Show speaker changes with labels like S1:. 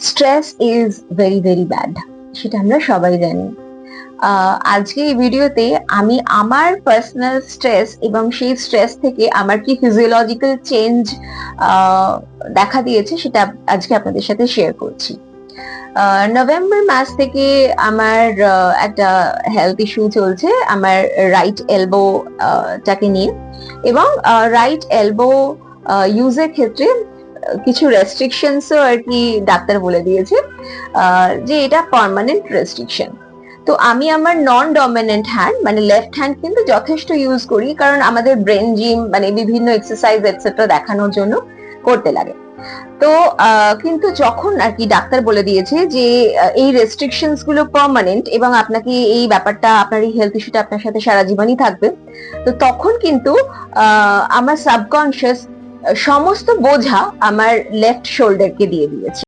S1: Stress is very very bad, সেটা আমরা সবাই জানি। আজকে এই ভিডিওতে আমি আমার পার্সোনাল স্ট্রেস এবং সেই স্ট্রেস থেকে আমার কি ফিজিওলজিক্যাল চেঞ্জ দেখা দিয়েছে সেটা আজকে আপনাদের সাথে শেয়ার করছি। নভেম্বর মাস থেকে আমার একটা হেলথ ইস্যু চলছে আমার রাইট এলবো টাকে নিয়ে, এবং রাইট এলবো ইউজের ক্ষেত্রে কিছু রেস্ট্রিকশনসও আর কি ডাক্তার বলে দিয়েছে যে এটা পার্মানেন্ট রেস্ট্রিকশন। তো আমি আমার নন ডমিনেন্ট হ্যান্ড মানে লেফট হ্যান্ড কিন্তু যথেষ্ট ইউজ করি, কারণ আমাদের ব্রেন জিম মানে বিভিন্ন এক্সারসাইজ এটসেট্রা দেখানোর জন্য করতে লাগে। তো কিন্তু যখন আর কি ডাক্তার বলে দিয়েছে যে এই রেস্ট্রিকশনস গুলো পার্মানেন্ট এবং আপনাকে এই ব্যাপারটা, আপনার এই হেলথ ইস্যুটা আপনার সাথে সারা জীবনই থাকবে, তো তখন কিন্তু আমার সাবকনশিয়াস সমস্ত বোঝা আমার লেফট শোল্ডারকে দিয়ে দিয়েছে।